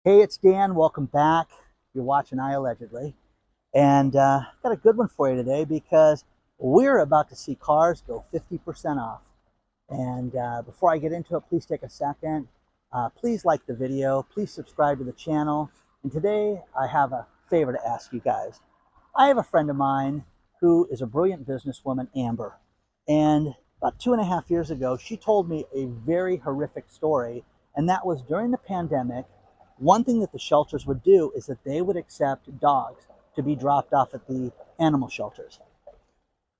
Hey, it's Dan. Welcome back. You're watching iAllegedly. And got a good one for you today because we're about to see cars go 50% off. And before I get into it, please take a second. Please like the video. Please subscribe to the channel. And today I have a favor to ask you guys. I have a friend of mine who is a brilliant businesswoman, Amber. And about 2.5 years ago, she told me a very horrific story. And that was during the pandemic, one thing that the shelters would do is that they would accept dogs to be dropped off at the animal shelters.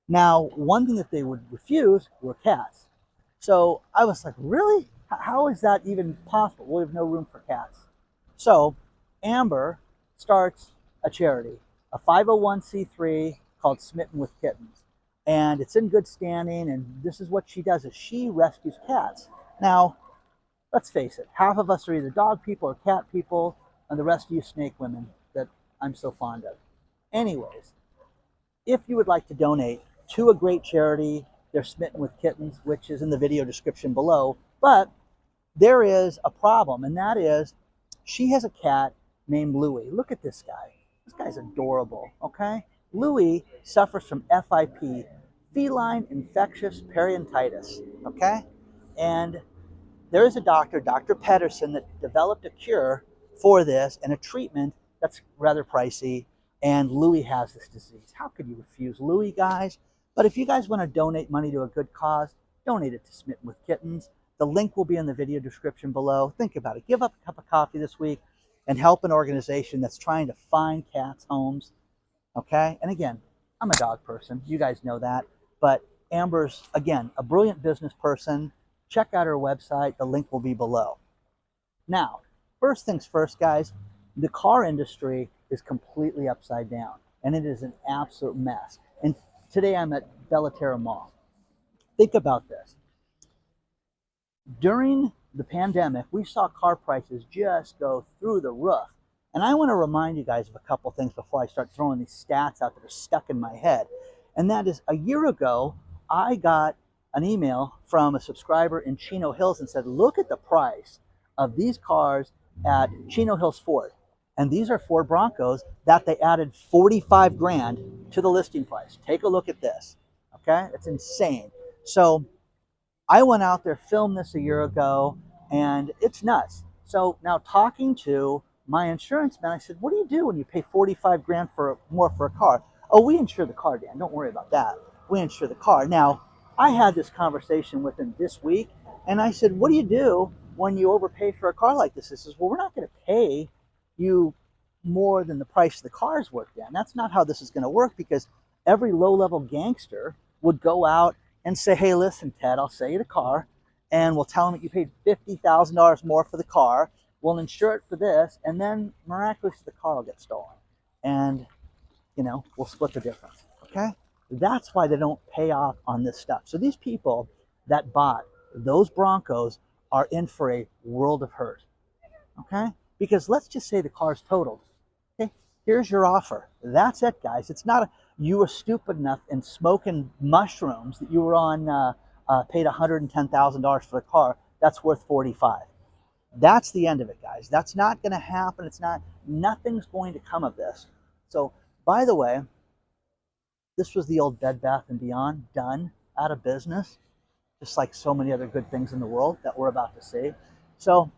Now, one thing that they would refuse were cats. So I was like, really? How is that even possible? We have no room for cats. So Amber starts a charity, a 501c3 called Smitten with Kittens. And it's in good standing. And this is what she does is she rescues cats. Now, let's face it, half of us are either dog people or cat people, and the rest of you snake women that I'm so fond of. Anyways, if you would like to donate to a great charity, they're Smitten with Kittens, which is in the video description below. But there is a problem, and that is she has a cat named Louie. Look at this guy. This guy's adorable, okay? Louie suffers from FIP, feline infectious parodontitis, okay? And there is a doctor, Dr. Pedersen, that developed a cure for this and a treatment that's rather pricey. And Louis has this disease. How could you refuse Louis, guys? But if you guys want to donate money to a good cause, donate it to Smitten with Kittens. The link will be in the video description below. Think about it. Give up a cup of coffee this week and help an organization that's trying to find cats homes. Okay? And again, I'm a dog person. You guys know that. But Amber's, again, a brilliant business person. Check out our website. The link will be below. Now, first things first, guys, the car industry is completely upside down, and it is an absolute mess. And today I'm at Bellaterra Mall. Think about this. During the pandemic, we saw car prices just go through the roof. And I want to remind you guys of a couple things before I start throwing these stats out that are stuck in my head. And that is, a year ago, I got an email from a subscriber in Chino Hills and said, look at the price of these cars at Chino Hills Ford. And these are Ford Broncos that they added 45 grand to the listing price. Take a look at this. Okay, it's insane. So I went out there, filmed this a year ago, and it's nuts. So now talking to my insurance man, I said, what do you do when you pay 45 grand more for a car? Oh, we insure the car, Dan. Don't worry about that. We insure the car. Now, I had this conversation with him this week, and I said, what do you do when you overpay for a car like this? He says, well, we're not going to pay you more than the price of the car is worth, Dan. That's not how this is going to work, because every low-level gangster would go out and say, hey, listen, Ted, I'll sell you the car, and we'll tell him that you paid $50,000 more for the car. We'll insure it for this, and then miraculously the car will get stolen. And, we'll split the difference, okay? That's why they don't pay off on this stuff. So these people that bought those Broncos are in for a world of hurt, okay? Because let's just say the car's totaled. Okay, here's your offer. That's it, guys. It's not you were stupid enough and smoking mushrooms that you were on, paid $110,000 for a car that's worth 45. That's the end of it, guys. That's not going to happen. Nothing's going to come of this. So, by the way, this was the old Bed Bath & Beyond, done, out of business, just like so many other good things in the world that we're about to see. So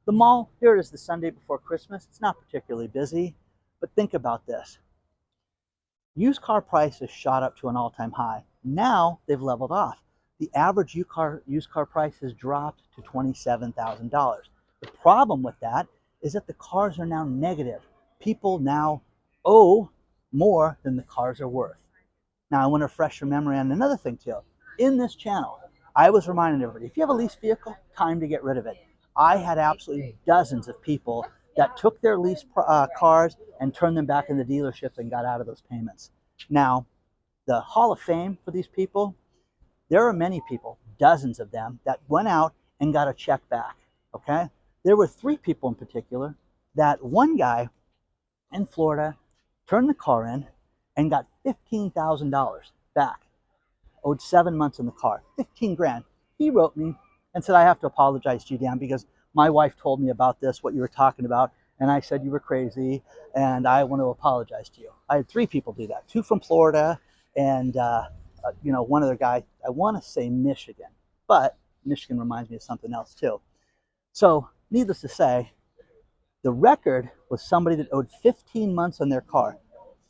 the mall, here it is the Sunday before Christmas. It's not particularly busy, but think about this. Used car prices shot up to an all-time high. Now they've leveled off. The average used car price has dropped to $27,000. The problem with that is that the cars are now negative. People now owe more than the cars are worth. Now, I want to refresh your memory on another thing too. In this channel, I was reminding everybody, if you have a lease vehicle, time to get rid of it. I had absolutely dozens of people that took their lease cars and turned them back in the dealerships and got out of those payments. Now, the Hall of Fame for these people, there are many people, dozens of them, that went out and got a check back, okay? There were 3 people in particular. That one guy in Florida turned the car in and got $15,000 back. Owed 7 months in the car, 15 grand. He wrote me and said, I have to apologize to you, Dan, because my wife told me about this, what you were talking about, and I said you were crazy, and I want to apologize to you. I had 3 people do that, 2 from Florida, and one other guy, I want to say Michigan, but Michigan reminds me of something else too. So needless to say, the record was somebody that owed 15 months on their car.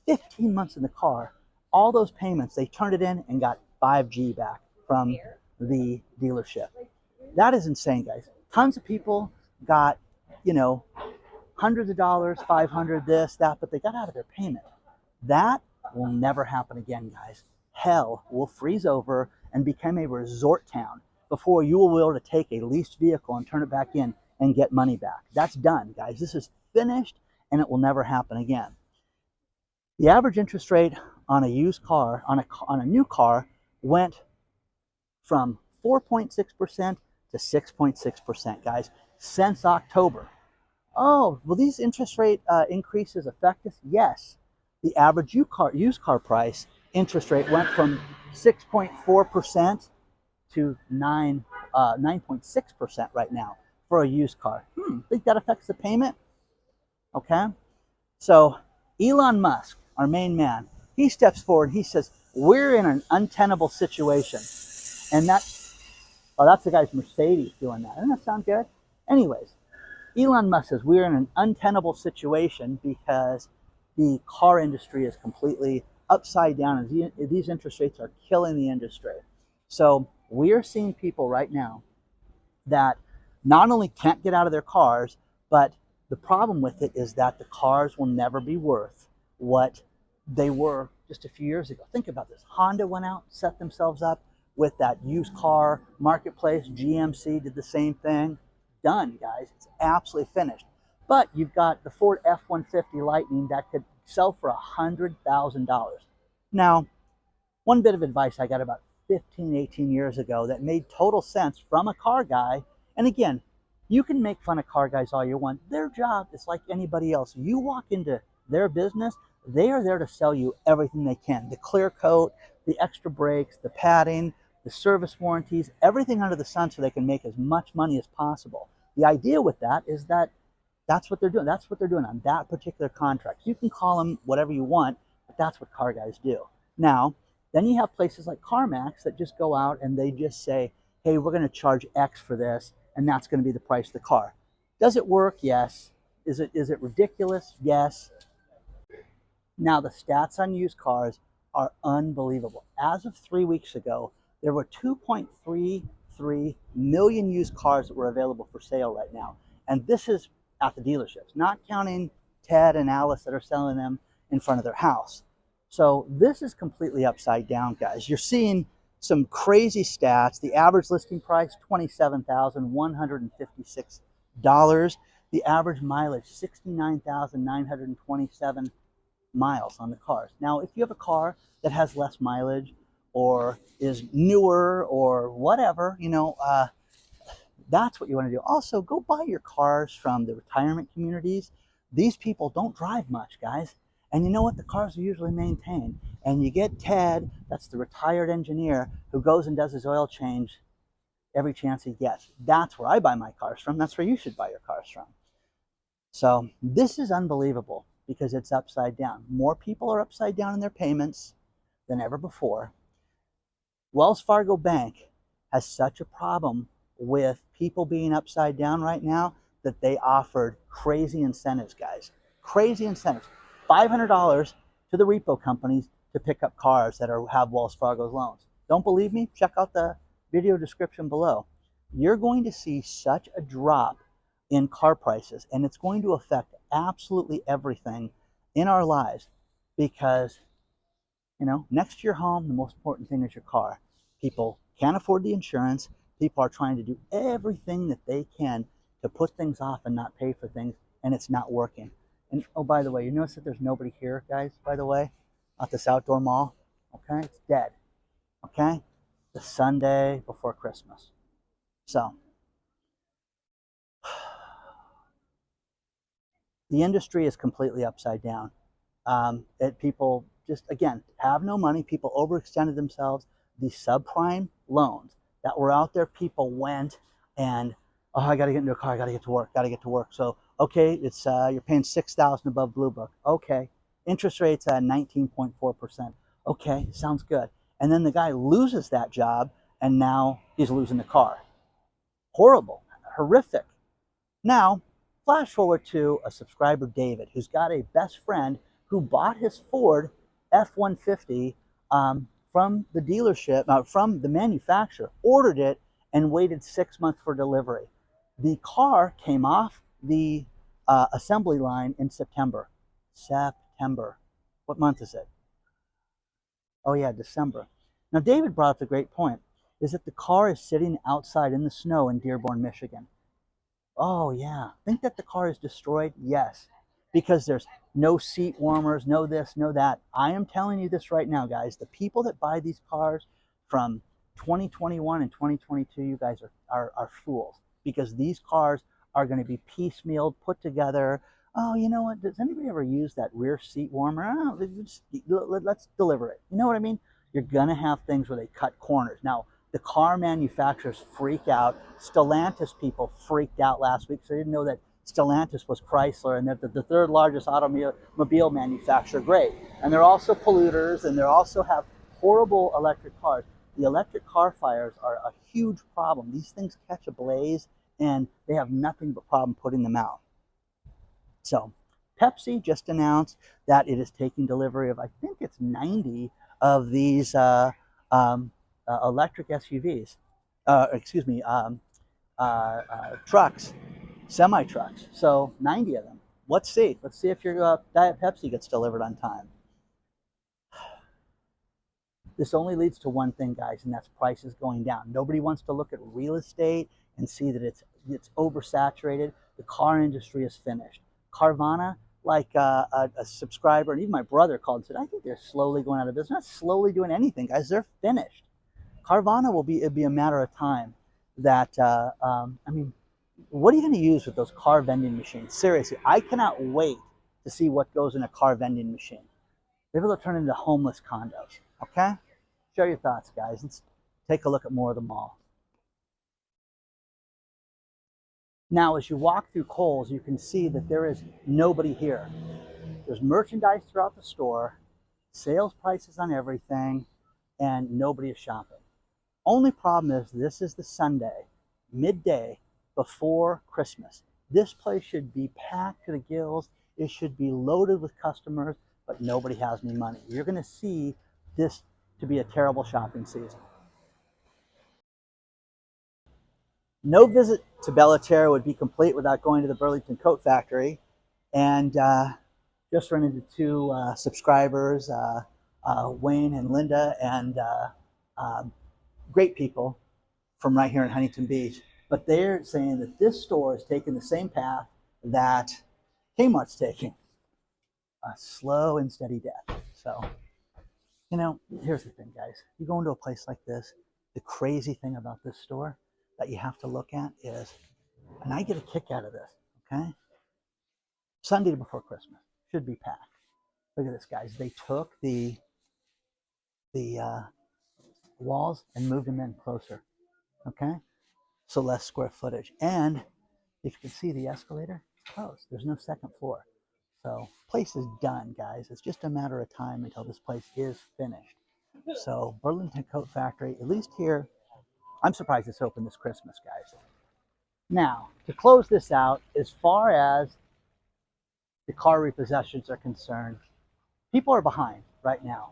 15 months in the car, all those payments, they turned it in and got 5G back from the dealership. That is insane, guys. Tons of people got, hundreds of dollars, 500, this, that, but they got out of their payment. That will never happen again, guys. Hell will freeze over and become a resort town before you will be able to take a leased vehicle and turn it back in and get money back. That's done, guys. This is finished, and it will never happen again. The average interest rate on a used car, on a new car, went from 4.6% to 6.6%, guys, since October. Oh, will these interest rate increases affect us? Yes. The average used car price interest rate went from 6.4% to 9.6% right now for a used car. Think that affects the payment? Okay. So Elon Musk, our main man, he steps forward. He says, we're in an untenable situation. And that's the guy's Mercedes doing that. Doesn't that sound good? Anyways, Elon Musk says we're in an untenable situation because the car industry is completely upside down, and these interest rates are killing the industry. So we're seeing people right now that not only can't get out of their cars, but the problem with it is that the cars will never be worth what they were just a few years ago. Think about this. Honda went out, set themselves up with that used car marketplace. GMC did the same thing. Done, guys. It's absolutely finished. But you've got the Ford F-150 Lightning that could sell for $100,000. Now, one bit of advice I got about 15, 18 years ago that made total sense from a car guy. And again, you can make fun of car guys all you want. Their job is like anybody else. You walk into their business, they are there to sell you everything they can. The clear coat, the extra brakes, the padding, the service warranties, everything under the sun so they can make as much money as possible. The idea with that is that that's what they're doing. That's what they're doing on that particular contract. You can call them whatever you want, but that's what car guys do. Now, then you have places like CarMax that just go out and they just say, hey, we're going to charge X for this, and that's going to be the price of the car. Does it work? Yes. Is it ridiculous? Yes. Now, the stats on used cars are unbelievable. As of 3 weeks ago, there were 2.33 million used cars that were available for sale right now. And this is at the dealerships, not counting Ted and Alice that are selling them in front of their house. So this is completely upside down, guys. You're seeing some crazy stats. The average listing price, $27,156. The average mileage, 69,927 miles on the cars. Now, if you have a car that has less mileage or is newer or whatever, that's what you want to do. Also, go buy your cars from the retirement communities. These people don't drive much, guys. And you know what? The cars are usually maintained. And you get Ted, that's the retired engineer, who goes and does his oil change every chance he gets. That's where I buy my cars from. That's where you should buy your cars from. So this is unbelievable because it's upside down. More people are upside down in their payments than ever before. Wells Fargo Bank has such a problem with people being upside down right now that they offered crazy incentives, guys. Crazy incentives. $500 to the repo companies to pick up cars that have Wells Fargo's loans. Don't believe me? Check out the video description below. You're going to see such a drop in car prices, and it's going to affect absolutely everything in our lives because, next to your home, the most important thing is your car. People can't afford the insurance. People are trying to do everything that they can to put things off and not pay for things, and it's not working. And oh, by the way, you notice that there's nobody here, guys, by the way, at this outdoor mall? Okay? It's dead. Okay? The Sunday before Christmas. So, the industry is completely upside down. People just, again, have no money. People overextended themselves. These subprime loans that were out there, people went and Oh, I got to get into a car. I got to get to work. Got to get to work. So, okay, it's you're paying 6,000 above Blue Book. Okay, interest rates at 19.4%. Okay, sounds good. And then the guy loses that job, and now he's losing the car. Horrible, horrific. Now, flash forward to a subscriber, David, who's got a best friend who bought his Ford F-150 from the dealership, from the manufacturer, ordered it, and waited 6 months for delivery. The car came off the assembly line in September. September. What month is it? Oh yeah, December. Now David brought up a great point, is that the car is sitting outside in the snow in Dearborn, Michigan. Oh yeah. Think that the car is destroyed? Yes. Because there's no seat warmers, no this, no that. I am telling you this right now, guys. The people that buy these cars from 2021 and 2022, you guys are fools, because these cars are going to be piecemealed, put together. Oh, you know what? Does anybody ever use that rear seat warmer? Oh, let's deliver it. You know what I mean? You're going to have things where they cut corners. Now, the car manufacturers freak out. Stellantis people freaked out last week, so they didn't know that Stellantis was Chrysler and that the third largest automobile manufacturer. Great. And they're also polluters, and they also have horrible electric cars. The electric car fires are a huge problem. These things catch a blaze, and they have nothing but problem putting them out. So Pepsi just announced that it is taking delivery of, I think it's 90 of these electric SUVs, trucks, semi-trucks. So 90 of them. Let's see if your Diet Pepsi gets delivered on time. This only leads to one thing, guys, and that's prices going down. Nobody wants to look at real estate and see that it's oversaturated. The car industry is finished. Carvana, like a subscriber, and even my brother called and said, I think they're slowly going out of business. They're not slowly doing anything, guys. They're finished. Carvana it'll be a matter of time that, I mean, what are you going to use with those car vending machines? Seriously, I cannot wait to see what goes in a car vending machine. Maybe they'll turn into homeless condos, okay? Share your thoughts, guys. Let's take a look at more of the mall. Now, as you walk through Kohl's, you can see that there is nobody here. There's merchandise throughout the store, sales prices on everything, and nobody is shopping. Only problem is this is the Sunday, midday, before Christmas. This place should be packed to the gills. It should be loaded with customers, but nobody has any money. You're going to see this to be a terrible shopping season. No visit to Bellaterra would be complete without going to the Burlington Coat Factory, and just run into two subscribers, Wayne and Linda, and great people from right here in Huntington Beach. But they're saying that this store is taking the same path that Kmart's taking, a slow and steady death. So, you know, here's the thing, guys. You go into a place like this, the crazy thing about this store that you have to look at is, and I get a kick out of this, okay? Sunday before Christmas should be packed. Look at this, guys. They took the walls and moved them in closer, okay? So less square footage. And if you can see, the escalator is closed. There's no second floor. So place is done, guys. It's just a matter of time until this place is finished. So Burlington Coat Factory, at least here, I'm surprised it's open this Christmas, guys. Now, to close this out, as far as the car repossessions are concerned, people are behind right now.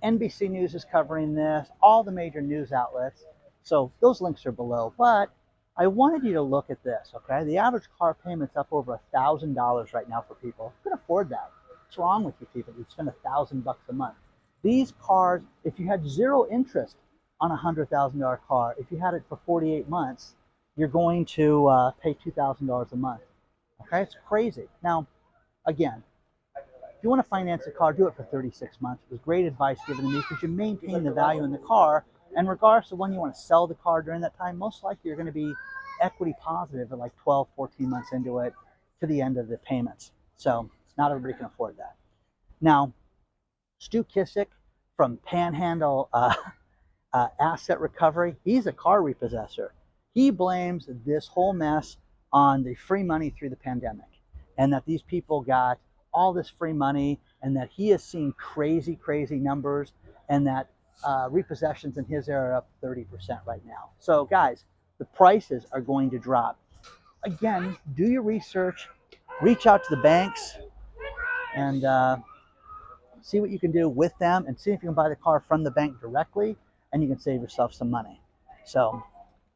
NBC News is covering this, all the major news outlets. So those links are below. But I wanted you to look at this, okay? The average car payment's up over $1,000 right now for people. Who can afford that? What's wrong with you people? You spend $1,000 a month. These cars, if you had zero interest on a $100,000 car, if you had it for 48 months, you're going to pay $2,000 a month. Okay, it's crazy. Now, again, if you want to finance a car, do it for 36 months. It was great advice given to me because you maintain the value in the car. And regardless of when you want to sell the car during that time, most likely you're going to be equity positive at like 12, 14 months into it to the end of the payments. So not everybody can afford that. Now, Stu Kissick from Panhandle Asset Recovery, he's a car repossessor. He blames this whole mess on the free money through the pandemic, and that these people got all this free money, and that he has seen crazy, crazy numbers, and that repossessions in his area are up 30% right now. So guys, the prices are going to drop. Again, do your research, reach out to the banks, and see what you can do with them, and see if you can buy the car from the bank directly, and you can save yourself some money. So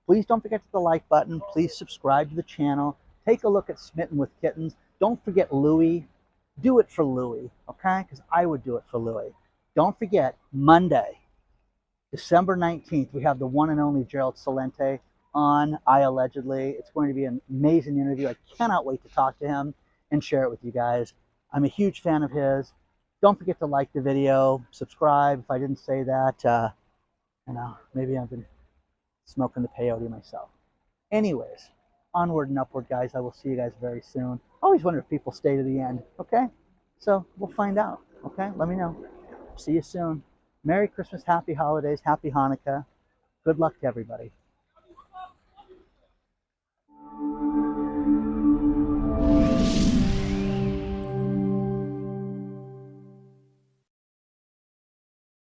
please don't forget the like button. Please subscribe to the channel. Take a look at Smitten with Kittens. Don't forget Louie. Do it for Louie, okay? Because I would do it for Louie. Don't forget, Monday, December 19th, we have the one and only Gerald Celente on iAllegedly. It's going to be an amazing interview. I cannot wait to talk to him and share it with you guys. I'm a huge fan of his. Don't forget to like the video, subscribe if I didn't say that. Maybe I've been smoking the peyote myself. Anyways, onward and upward, guys. I will see you guys very soon. I always wonder if people stay to the end, okay? So we'll find out, okay? Let me know. See you soon. Merry Christmas, Happy Holidays, Happy Hanukkah. Good luck to everybody.